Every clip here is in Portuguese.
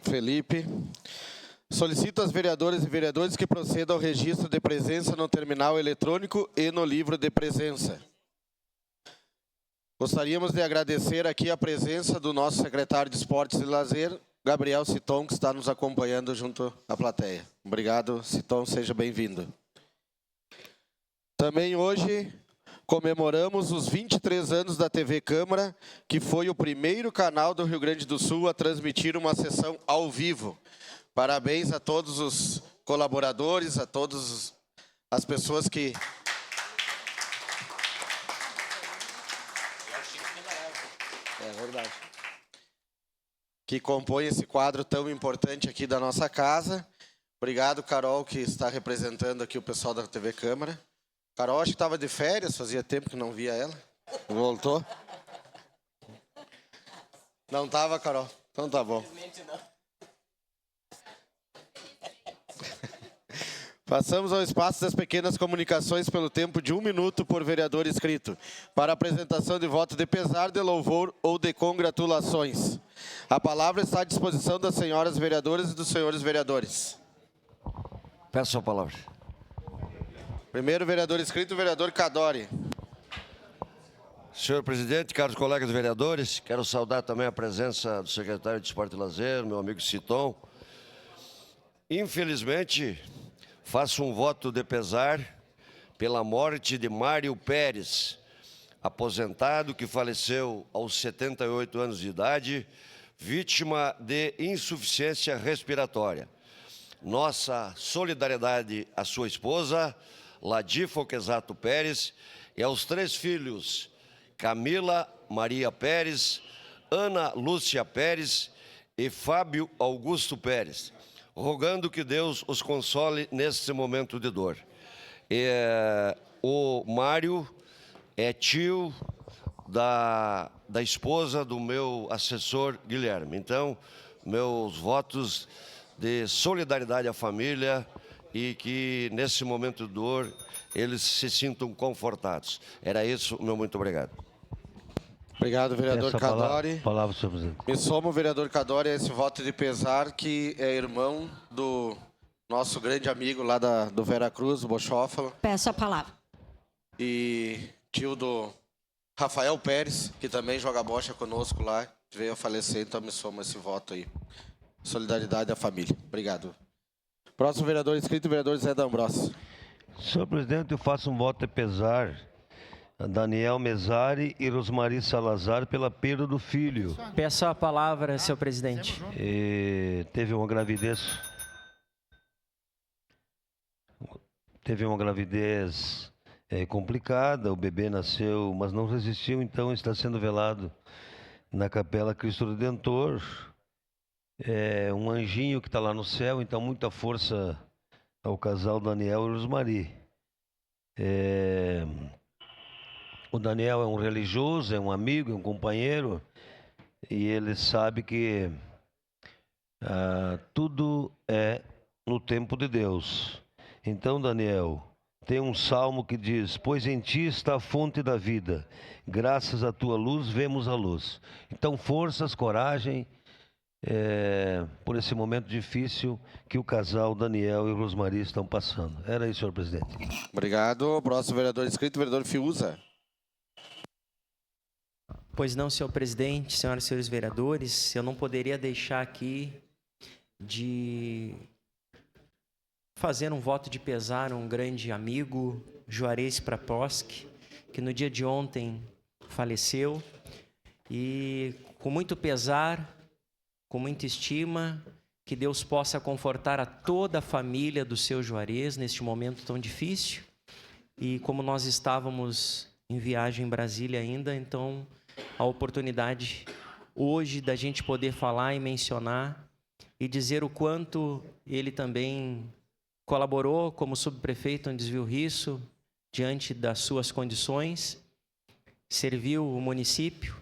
Felipe. Solicito às vereadoras e vereadores que procedam ao registro de presença no terminal eletrônico e no livro de presença. Gostaríamos de agradecer aqui a presença do nosso secretário de Esportes e Lazer, Gabriel Citon, que está nos acompanhando junto à plateia. Obrigado, Citon, seja bem-vindo. Também hoje comemoramos os 23 anos da TV Câmara, que foi o primeiro canal do Rio Grande do Sul a transmitir uma sessão ao vivo. Parabéns a todos os colaboradores, a todas as pessoas que... É verdade. Que compõem esse quadro tão importante aqui da nossa casa. Obrigado, Carol, que está representando aqui o pessoal da TV Câmara. Carol, acho que estava de férias, fazia tempo que não via ela. Voltou? Não estava, Carol? Então tá bom. Passamos ao espaço das pequenas comunicações pelo tempo de 1 minuto por vereador inscrito, para apresentação de voto de pesar, de louvor ou de congratulações. A palavra está à disposição das senhoras vereadoras e dos senhores vereadores. Peço a palavra. Primeiro vereador inscrito, o vereador Cadori. Senhor presidente, caros colegas vereadores, quero saudar também a presença do secretário de Esporte e Lazer, meu amigo Citon. Infelizmente, faço um voto de pesar pela morte de Mário Pérez, aposentado que faleceu aos 78 anos de idade, vítima de insuficiência respiratória. Nossa solidariedade à sua esposa, Ladir Foquesato Pérez, e aos 3 filhos, Camila Maria Pérez, Ana Lúcia Pérez e Fábio Augusto Pérez, rogando que Deus os console nesse momento de dor. O Mário é tio da esposa do meu assessor Guilherme. Então, meus votos de solidariedade à família e que, nesse momento de dor, eles se sintam confortados. Era isso, meu muito obrigado. Obrigado, vereador Cadori. Palavra, senhor presidente. Me somo, vereador Cadori, a esse voto de pesar, que é irmão do nosso grande amigo lá do Veracruz, o Bochófalo. Peço a palavra. E tio do Rafael Pérez, que também joga bocha conosco lá, veio a falecer, então me somo a esse voto aí. Solidariedade à família. Obrigado. Próximo vereador inscrito, vereador Zé D'Ambrosio. Senhor presidente, eu faço um voto de pesar a Daniel Mesari e Rosmari Salazar pela perda do filho. Peço a palavra, senhor presidente. Teve uma gravidez complicada, o bebê nasceu, mas não resistiu, então está sendo velado na Capela Cristo Redentor. É um anjinho que está lá no céu, então muita força ao casal Daniel e Rosmari. O Daniel é um religioso, é um amigo, é um companheiro, e ele sabe que tudo é no tempo de Deus. Então, Daniel, tem um salmo que diz: pois em ti está a fonte da vida, graças à tua luz vemos a luz. Então, forças, coragem, por esse momento difícil que o casal Daniel e Rosmari estão passando. Era isso, senhor presidente. Obrigado. Próximo vereador inscrito, vereador Fiuza. Pois não, senhor presidente, senhoras e senhores vereadores, eu não poderia deixar aqui de fazer um voto de pesar a um grande amigo, Juarez Praposki, que no dia de ontem faleceu, e com muito pesar, com muita estima, que Deus possa confortar a toda a família do seu Juarez neste momento tão difícil. E como nós estávamos em viagem em Brasília ainda, então a oportunidade hoje da gente poder falar e mencionar e dizer o quanto ele também colaborou como subprefeito em Desvio Risso, diante das suas condições, serviu o município,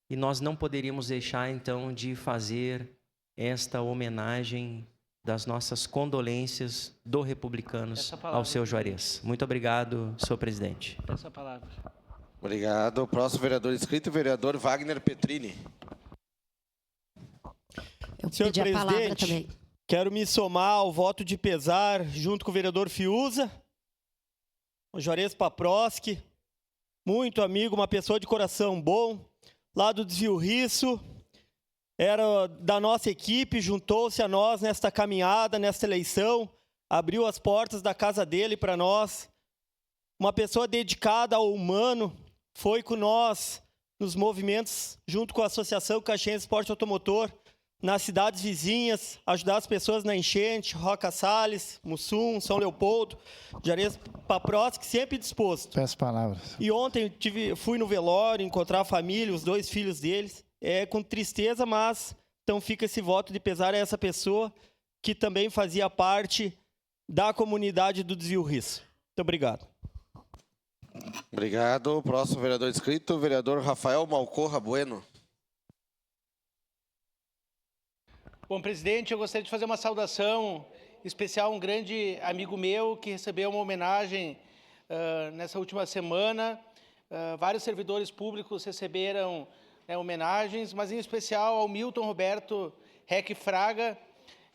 e nós não poderíamos deixar então de fazer esta homenagem das nossas condolências do Republicanos ao seu Juarez. Muito obrigado, senhor presidente. Essa palavra. Obrigado. Próximo vereador inscrito, vereador Wagner Petrini. Eu Senhor pedi a palavra presidente, também. quero me somar ao voto de pesar junto com o vereador Fiuza, o Juarez Paproski, muito amigo, uma pessoa de coração bom, lá do Desvio Risso, era da nossa equipe, juntou-se a nós nesta caminhada, nesta eleição, abriu as portas da casa dele para nós, uma pessoa dedicada ao humano, foi com nós nos movimentos, junto com a Associação Caxiense Esporte Automotor, nas cidades vizinhas, ajudar as pessoas na enchente, Roca Salles, Mussum, São Leopoldo, Juarez Paproski, sempre disposto. Peço palavras. E ontem fui no velório, encontrar a família, os 2 filhos deles, com tristeza, mas então fica esse voto de pesar a essa pessoa que também fazia parte da comunidade do Desvio Risso. Muito obrigado. Obrigado. Próximo vereador inscrito, o vereador Rafael Malcorra Bueno. Bom, presidente, eu gostaria de fazer uma saudação especial a um grande amigo meu que recebeu uma homenagem nessa última semana. Vários servidores públicos receberam homenagens, mas em especial ao Milton Roberto Reck Fraga,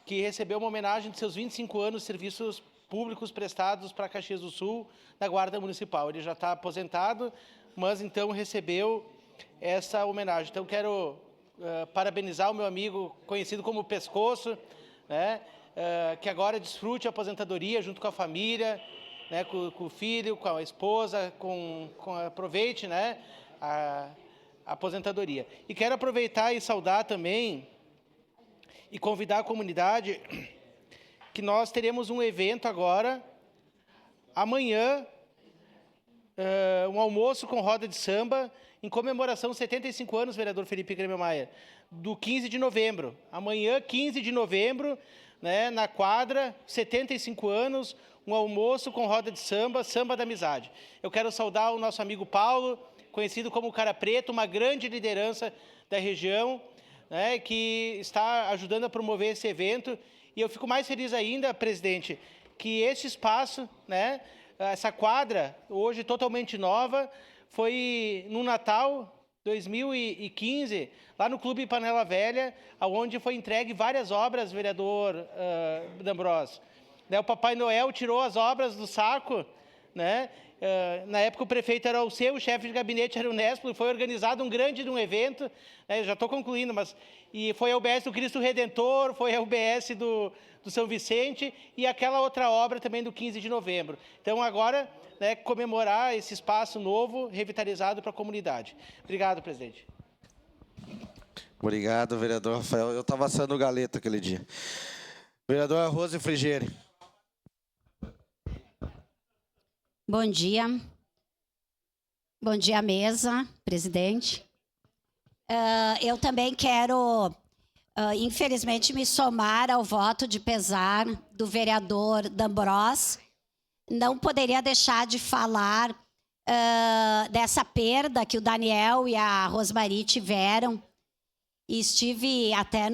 que recebeu uma homenagem de seus 25 anos de serviços públicos prestados para Caxias do Sul, da Guarda Municipal. Ele já está aposentado, mas então recebeu essa homenagem. Então, quero parabenizar o meu amigo, conhecido como Pescoço, né, que agora desfrute a aposentadoria junto com a família, né, com o filho, com a esposa, aproveite, né, a aposentadoria. E quero aproveitar e saudar também e convidar a comunidade que nós teremos um evento agora, amanhã, um almoço com roda de samba, em comemoração aos 75 anos, vereador Felipe Grêmio Maia, do 15 de novembro. Amanhã, 15 de novembro, né, na quadra, 75 anos, um almoço com roda de samba, samba da amizade. Eu quero saudar o nosso amigo Paulo, conhecido como Cara Preto, uma grande liderança da região, né, que está ajudando a promover esse evento. E eu fico mais feliz ainda, presidente, que esse espaço, né, essa quadra, hoje totalmente nova, foi no Natal 2015, lá no Clube Panela Velha, onde foi entregue várias obras, vereador D'Ambrosio. O Papai Noel tirou as obras do saco, né? Na época o prefeito era o seu, o chefe de gabinete era o Nespolo, foi organizado um grande evento, já estou concluindo, e foi a UBS do Cristo Redentor, foi a UBS do São Vicente e aquela outra obra também do 15 de novembro. Então agora, né, comemorar esse espaço novo, revitalizado para a comunidade. Obrigado, presidente. Obrigado, vereador Rafael. Eu estava assando galeta aquele dia. Vereadora Rose Frigieri. Bom dia. Bom dia, mesa, presidente. Eu também quero, infelizmente, me somar ao voto de pesar do vereador D'Ambrosio. Não poderia deixar de falar dessa perda que o Daniel e a Rosmari tiveram. E estive até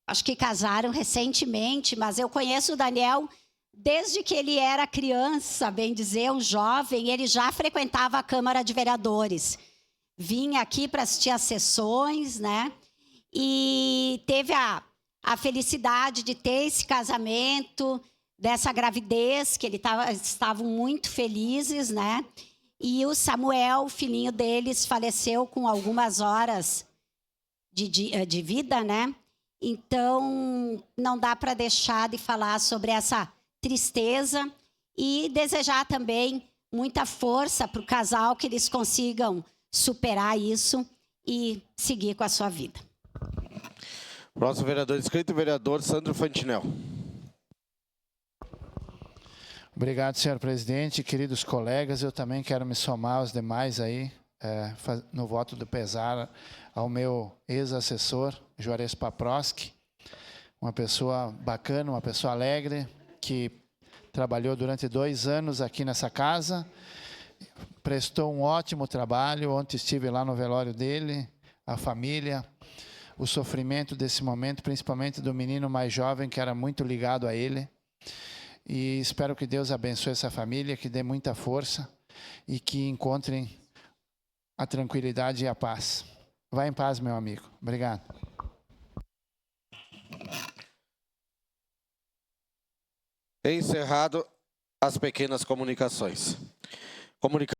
acho que casaram recentemente, mas eu conheço o Daniel desde que ele era criança, bem dizer, um jovem. Ele já frequentava a Câmara de Vereadores. Vinha aqui para assistir às sessões, né? E teve a felicidade de ter esse casamento, dessa gravidez, que estavam muito felizes, né? E o Samuel, o filhinho deles, faleceu com algumas horas de vida, né? Então, não dá para deixar de falar sobre essa tristeza e desejar também muita força para o casal, que eles consigam superar isso e seguir com a sua vida. Próximo vereador inscrito, vereador Sandro Fantinel. Obrigado, senhor presidente. Queridos colegas, eu também quero me somar aos demais aí, no voto do pesar ao meu ex-assessor, Juarez Paproski, uma pessoa bacana, uma pessoa alegre, que trabalhou durante 2 anos aqui nessa casa, prestou um ótimo trabalho. Ontem estive lá no velório dele, a família, o sofrimento desse momento, principalmente do menino mais jovem, que era muito ligado a ele. E espero que Deus abençoe essa família, que dê muita força e que encontrem a tranquilidade e a paz. Vá em paz, meu amigo. Obrigado. Encerrado as pequenas comunicações.